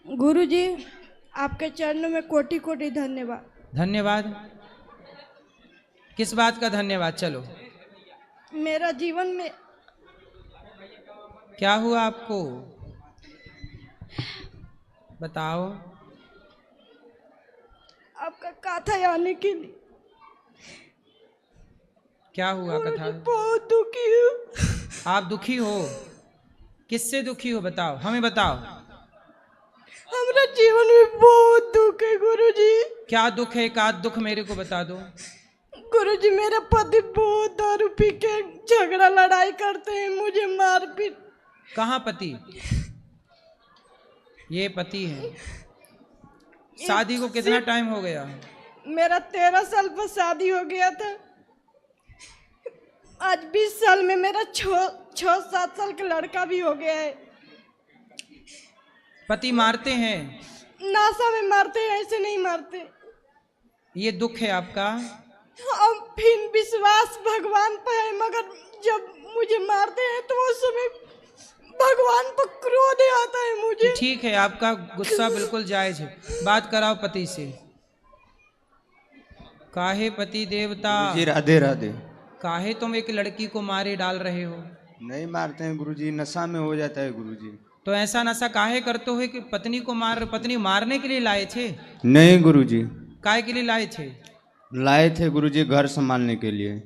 गुरुजी, आपके चरणों में कोटि कोटि धन्यवाद। धन्यवाद? किस बात का धन्यवाद? चलो, मेरा जीवन में क्या हुआ आपको? बताओ। आपका कथा आने के लिए क्या हुआ कथा? बहुत दुखी हूँ। आप दुखी हो? किससे दुखी हो बताओ, हमें बताओ। हमारा जीवन में बहुत दुख है गुरुजी। क्या दुख है? एक आध दुख मेरे को बता दो। गुरुजी, मेरा पति बहुत दारू पी के झगड़ा लड़ाई करते हैं, मुझे मारपीट। कहाँ पति? ये पति है। शादी को कितना टाइम हो गया? मेरा 13 साल पर शादी हो गया था। आज 20 साल में मेरा 6-7 साल का लड़का भी हो गया है। पति मारते हैं? नासा में मारते हैं, ऐसे नहीं मारते। ये दुख है आपका? हम फिर विश्वास भगवान पर है, मगर जब मुझे मारते हैं तो उस समय भगवान पर क्रोध आता है मुझे। ठीक है, आपका गुस्सा बिल्कुल जायज है। बात कराओ पति से। काहे पति देवता? जी राधे राधे। काहे तुम एक लड़की को मारे डाल रहे हो? नहीं मारते हैं गुरुजी, नशा में हो जाता है गुरुजी। तो ऐसा नशा काहे करते हो कि पत्नी को पत्नी मारने के लिए लाए थे? नहीं गुरुजी। काहे के लिए लाए थे? लाए थे गुरुजी घर संभालने के लिए।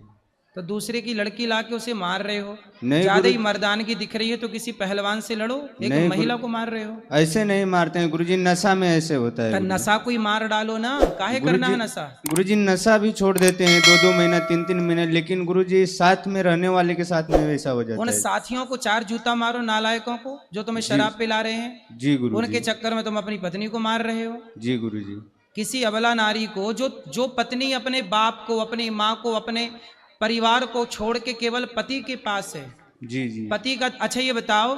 तो दूसरे की लड़की लाके उसे मार रहे हो? नहीं ज्यादा ही गुरु- मर्दानगी दिख रही है तो किसी पहलवान से लड़ो। एक नहीं महिला गुरु- को मार रहे हो। ऐसे नहीं मारते हैं गुरुजी, नशा में ऐसे होता है तो गुरुजी। नशा कोई मार डालो ना, काहे करना है नशा? गुरुजी नशा भी छोड़ देते हैं 2-2 महीना 3-3 महीने, लेकिन गुरुजी साथ में रहने वाले के साथ में वैसा हो जाता उन है। साथियों को 4 जूता मारो, नालायकों को जो तुम्हें शराब पिला रहे हैं। जी गुरुजी। उनके चक्कर में तुम अपनी पत्नी को मार रहे हो। जी गुरुजी। किसी अबला नारी को जो पत्नी अपने बाप को, अपनी माँ को, अपने परिवार को छोड़ के केवल पति के पास है। जी जी। पति का, अच्छा ये बताओ,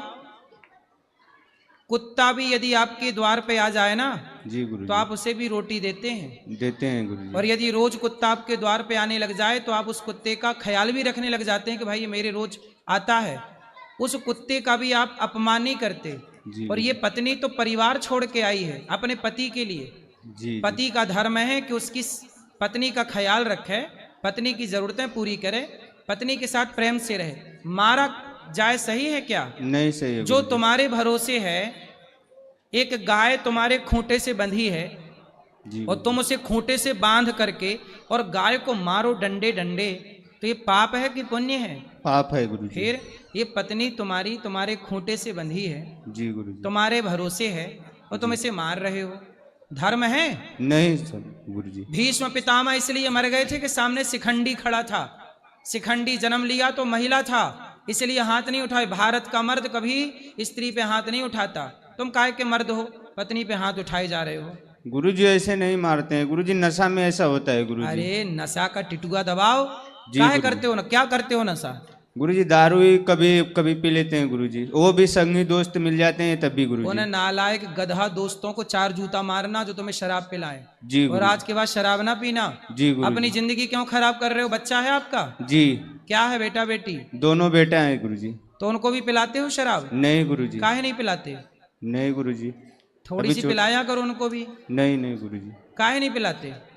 कुत्ता भी यदि आपके द्वार पे आ जाए ना जी गुरुजी। तो आप उसे भी रोटी देते हैं। देते हैं गुरुजी। और यदि रोज कुत्ता आपके द्वार पे आने लग जाए तो आप उस कुत्ते का ख्याल भी रखने लग जाते हैं कि भाई ये मेरे रोज आता है। उस कुत्ते का भी आप अपमान नहीं करते। जी और ये पत्नी तो परिवार छोड़ के आई है अपने पति के लिए। जी। पति का धर्म है कि उसकी पत्नी का ख्याल रखे, पत्नी की जरूरतें पूरी करे, पत्नी के साथ प्रेम से रहे। मारा जाए सही है क्या? नहीं सही है जो गुरुजी। तुम्हारे भरोसे है, एक गाय तुम्हारे खूंटे से बंधी है जी और तुम उसे खूंटे से बांध करके और गाय को मारो डंडे डंडे, तो ये पाप है कि पुण्य है? पाप है गुरुजी। फिर ये पत्नी तुम्हारी तुम्हारे खूंटे से बंधी है, जी गुरुजी। तुम्हारे भरोसे है और तुम इसे मार रहे हो। धर्म है? नहीं सर गुरुजी। भीष्म पितामह इसलिए मर गए थे कि सामने शिखंडी खड़ा था। शिखंडी जन्म लिया तो महिला था, इसलिए हाथ नहीं उठाए। भारत का मर्द कभी स्त्री पे हाथ नहीं उठाता। तुम काहे के मर्द हो, पत्नी पे हाथ उठाए जा रहे हो? गुरुजी ऐसे नहीं मारते हैं गुरुजी, नशा में ऐसा होता है गुरुजी। अरे नशा का टिटुआ दबाओ। जी काहे गुरुजी। करते हो ना, क्या करते हो नशा? गुरुजी दारू ही कभी कभी पी लेते हैं गुरुजी, वो भी संगी दोस्त मिल जाते हैं तब भी उन गुरुजी। नालायक गधा दोस्तों को 4 जूता मारना जो तुम्हें शराब पिलाए। जी और गुरुजी। आज के बाद शराब ना पीना। जी गुरुजी। अपनी जिंदगी क्यों खराब कर रहे हो? बच्चा है आपका? जी क्या है, बेटा बेटी? दोनों बेटा हैं गुरुजी। तो उनको भी पिलाते हो शराब? नहीं गुरुजी। काहे नहीं पिलाते? नहीं गुरुजी। थोड़ी अभी सी छोट- पिलाया करो उनको भी। नहीं नहीं गुरुजी। काहे नहीं पिलाते?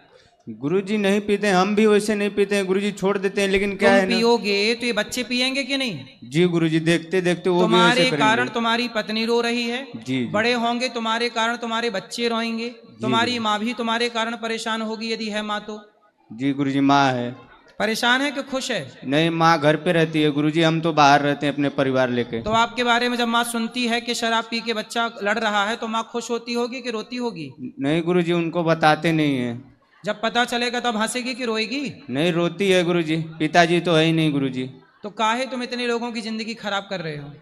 गुरुजी नहीं पीते, हम भी वैसे नहीं पीते हैं गुरुजी, छोड़ देते हैं, लेकिन क्या तुम है ना। पियोगे तो ये बच्चे पियेंगे कि नहीं? जी गुरुजी, देखते देखते वो भी तुम्हारे वैसे कारण करेंगे। तुम्हारी पत्नी रो रही है। जी जी। बड़े होंगे तुम्हारे कारण तुम्हारे बच्चे रोएंगे। तुम्हारी माँ भी तुम्हारे कारण परेशान होगी, यदि है माँ तो। जी गुरुजी माँ है। परेशान है कि खुश है? नहीं माँ घर पे रहती है गुरुजी, हम तो बाहर रहते हैं अपने परिवार लेके। तो आपके बारे में जब माँ सुनती है कि शराब पी के बच्चा लड़ रहा है तो माँ खुश होती होगी कि रोती होगी? नहीं गुरुजी, उनको बताते नहीं है। जब पता चलेगा तब हंसेगी कि रोएगी? नहीं रोती है गुरुजी, पिताजी तो है ही नहीं गुरुजी। तो काहे तुम इतने लोगों की जिंदगी खराब कर रहे हो?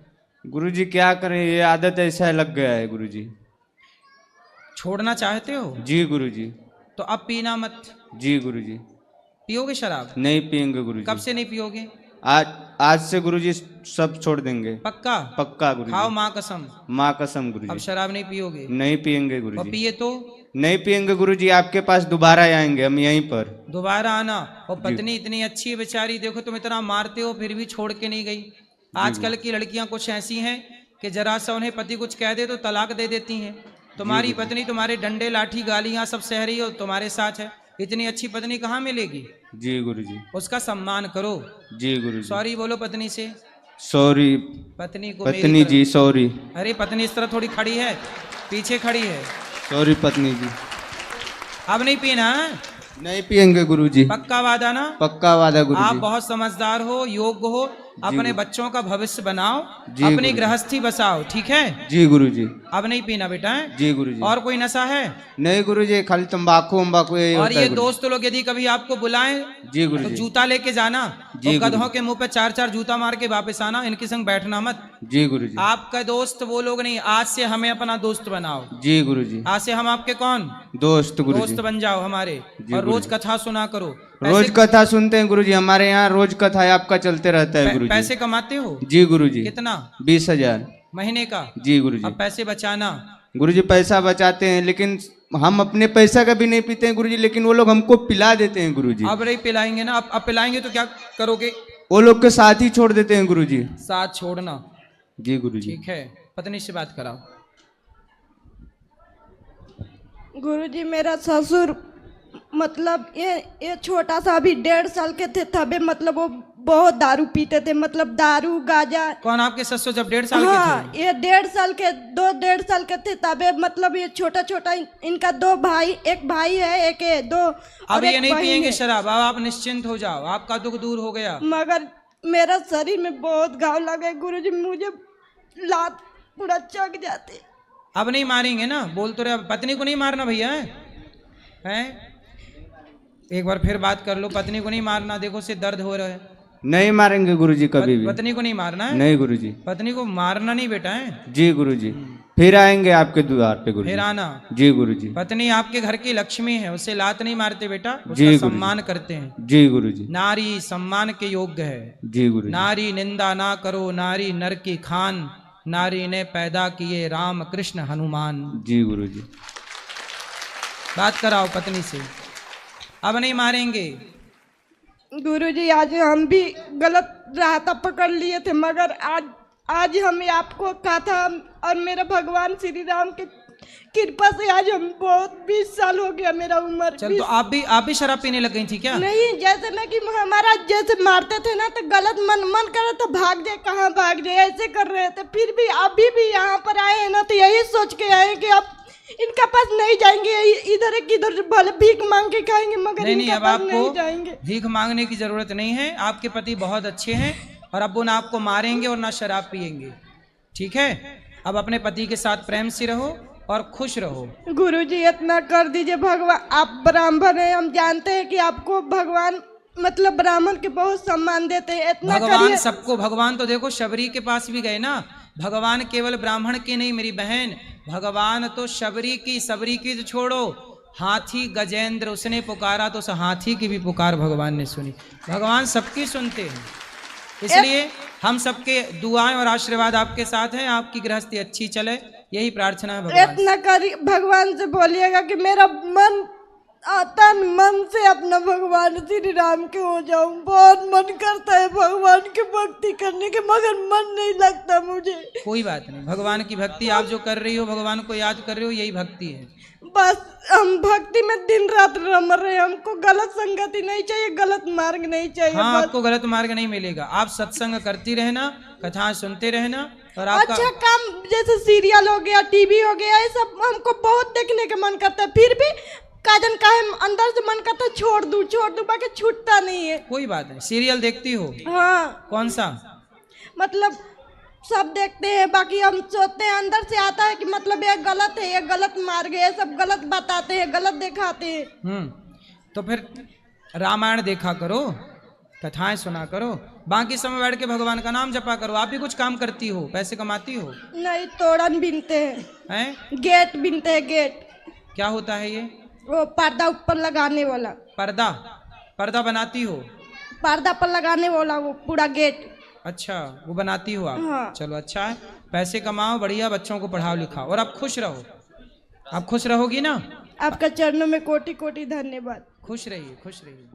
गुरुजी क्या करें, ये आदत ऐसा लग गया है गुरुजी। छोड़ना चाहते हो? जी गुरुजी। तो अब पीना मत। जी गुरुजी। पियोगे शराब? नहीं पियेंगे गुरुजी। कब से नहीं पियोगे? आज से गुरुजी सब छोड़ देंगे। पक्का? पक्का खाओ गुरुजी। माँ कसम। माँ कसम अब गुरुजी। शराब नहीं पियोगे? नहीं पियेंगे और गुरुजी। पिए तो नहीं पियेंगे गुरुजी, आपके पास दोबारा आएंगे हम यहीं पर। दोबारा आना। और पत्नी इतनी अच्छी है बेचारी, देखो तुम इतना मारते हो फिर भी छोड़ के नहीं गई। आजकल की लड़कियां कुछ ऐसी हैं कि जरा सा उन्हें पति कुछ कह दे तो तलाक दे देती हैं। तुम्हारी पत्नी तुम्हारे डंडे लाठी गालियां सब सह रही हो, तुम्हारे साथ है, इतनी अच्छी पत्नी कहाँ मिलेगी? जी गुरुजी। उसका सम्मान करो। जी गुरुजी। सॉरी बोलो पत्नी से। सॉरी पत्नी को पत्नी मेरी जी, सॉरी। अरे पत्नी इस तरह थोड़ी खड़ी है, पीछे खड़ी है। सॉरी पत्नी जी। अब नहीं पीना है? नहीं पियेंगे गुरुजी। पक्का वादा ना? पक्का वादा आप गुरुजी। बहुत समझदार हो, योग्य हो, अपने बच्चों का भविष्य बनाओ, जी अपनी गुरुजी। गृहस्थी बसाओ, ठीक है? जी गुरुजी। अब नहीं पीना बेटा है? जी गुरुजी। और कोई नशा है? नहीं गुरुजी, खाली तंबाकू वम्बाकू यही और होता ये है गुरुजी। दोस्त लोग यदि कभी आपको बुलाएं जी तो गुरुजी। जूता लेके जाना, जी और गधों गुरुजी। के मुंह पे 4-4 जूता मार के वापस आना, इनके संग बैठना मत। जी गुरुजी। आपका दोस्त वो लोग नहीं, आज से हमें अपना दोस्त बनाओ। जी गुरुजी। आज से हम आपके कौन? दोस्त गुरुजी। दोस्त बन जाओ हमारे, जी और रोज गुरुजी। कथा सुना करो। रोज कथा सुनते हैं गुरुजी, हमारे यहाँ रोज कथा आपका चलते रहता है गुरुजी। पैसे कमाते हो? जी गुरुजी। कितना? 20,000 महीने का? जी गुरुजी। अब पैसे बचाना। गुरुजी पैसा बचाते हैं, लेकिन हम अपने पैसा का भी नहीं पीते हैं गुरुजी, लेकिन वो लोग हमको पिला देते हैं गुरुजी। अब नहीं पिलाएंगे ना? अब पिलाएंगे तो क्या करोगे? वो लोग के साथ ही छोड़ देते हैं गुरुजी। साथ छोड़ना। जी गुरुजी। ठीक है, पत्नी से बात कराओ। गुरुजी मेरा ससुर मतलब ये छोटा सा अभी 1.5 साल के थे तबे मतलब वो बहुत दारू पीते थे, मतलब दारू गाजा। कौन आपके ससुर जब 1.5 साल हाँ, के थे? ये 1.5 साल के थे तबे मतलब ये छोटा छोटा इनका 2 भाई, एक भाई है, एक है, 2 अब और ये एक नहीं बहन पियेंगे है। शराब, अब आप निश्चिंत हो जाओ, आपका दुख दूर हो गया। मगर मेरा शरीर में बहुत घाव लगे गुरुजी, मुझे लात पूरा चक जाते। अब नहीं मारेंगे ना? बोल तो रहे, पत्नी को नहीं मारना भैया, हैं? एक बार फिर बात कर लो, पत्नी को नहीं मारना, देखो से दर्द हो रहा है। नहीं मारेंगे गुरुजी कभी भी। पत्नी को नहीं मारना है? नहीं गुरुजी। पत्नी को मारना नहीं बेटा है। जी गुरुजी। फिर आएंगे आपके द्वार पे गुरुजी। फिर आना। जी गुरुजी। पत्नी आपके घर की लक्ष्मी है, उसे लात नहीं मारते बेटा, उसका जी गुरुजी। सम्मान करते हैं। जी गुरुजी। नारी सम्मान के योग्य है। जी गुरुजी। नारी निंदा ना करो, नारी नर की खान, नारी ने पैदा किए राम कृष्ण हनुमान। जी गुरुजी। बात कराओ पत्नी से। अब नहीं मारेंगे। गुरुजी आज हम भी गलत रास्ता पकड़ लिए थे, मगर आज हम आपको कहा था, और मेरा भगवान श्री राम के कृपा से आज हम बहुत 20 साल हो गया मेरा उम्र। चल तो आप भी शराब पीने लग गई थी क्या? नहीं, जैसे ना कि हमारा जैसे मारते थे ना तो गलत मन करे तो भाग जाए, कहाँ भाग जाए, ऐसे कर रहे थे। फिर भी अभी भी यहाँ पर आए हैं ना तो यही सोच के आए कि अब इनका पास नहीं जाएंगे, इधर किधर भले भीख मांग के खाएंगे, मगर नहीं, इनका अब पास आपको नहीं जाएंगे। भीख मांगने की जरूरत नहीं है, आपके पति बहुत अच्छे हैं, और अब वो ना आपको मारेंगे और ना शराब पिएंगे, ठीक है? अब अपने पति के साथ प्रेम से रहो और खुश रहो। गुरुजी इतना कर दीजिए, भगवान आप ब्राह्मण हैं, हम जानते हैं कि आपको भगवान मतलब ब्राह्मण के बहुत सम्मान देते हैं, इतना भगवान करिए। सबको, भगवान तो देखो शबरी के पास भी गए ना, भगवान केवल ब्राह्मण की नहीं मेरी बहन, भगवान तो शबरी की, सबरी की तो छोड़ो, हाथी गजेंद्र उसने पुकारा तो उस हाथी की भी पुकार भगवान ने सुनी। भगवान सबकी सुनते हैं, इसलिए हम सबके दुआएं और आशीर्वाद आपके साथ हैं, आपकी गृहस्थी अच्छी चले, यही प्रार्थना है भगवान से। इतना करिए, भगवान से बोलिएगा कि मेरा मन तन मन से अपना भगवान श्री राम के हो जाऊं। बहुत मन करता है भगवान की भक्ति करने के, मगर मन नहीं लगता मुझे। कोई बात नहीं, भगवान की भक्ति आप जो कर रही हो, भगवान को याद कर रही हो, यही भक्ति है। बस हम भक्ति में दिन रात रम रहे हैं, हमको गलत संगति नहीं चाहिए, गलत मार्ग नहीं चाहिए। हाँ, बस आपको गलत मार्ग नहीं मिलेगा, आप सत्संग करती रहना, कथाएं सुनते रहना, और आपका अच्छा काम जैसे सीरियल हो गया, टीवी हो गया, ये सब हमको बहुत देखने का मन करता है, फिर भी काजन काहे अंदर से मन करता है छोड़ दूं बाकी छूटता नहीं है। कोई बात नहीं। सीरियल देखती हो? हाँ। कौन सा? मतलब सब देखते हैं, बाकी हम सोचते हैं, अंदर से आता है कि मतलब ये गलत है, ये गलत मार्ग है, ये सब गलत बताते हैं, गलत दिखाते हैं। तो फिर रामायण देखा करो, कथाएं सुना करो, बाकी समय बैठ के भगवान का नाम जपा करो। आप भी कुछ काम करती हो, पैसे कमाती हो? नहीं, तोड़न बिनते हैं, गेट बिनते हैं। गेट क्या होता है ये? वो पर्दा ऊपर लगाने वाला। पर्दा बनाती हो? पर्दा पर लगाने वाला वो पूरा गेट। अच्छा, वो बनाती हो आप? हाँ। चलो अच्छा है, पैसे कमाओ, बढ़िया बच्चों को पढ़ाओ लिखाओ, और आप खुश रहो। आप खुश रहोगी ना? आपका चरणों में कोटि कोटि धन्यवाद। खुश रहिए, खुश रहिए।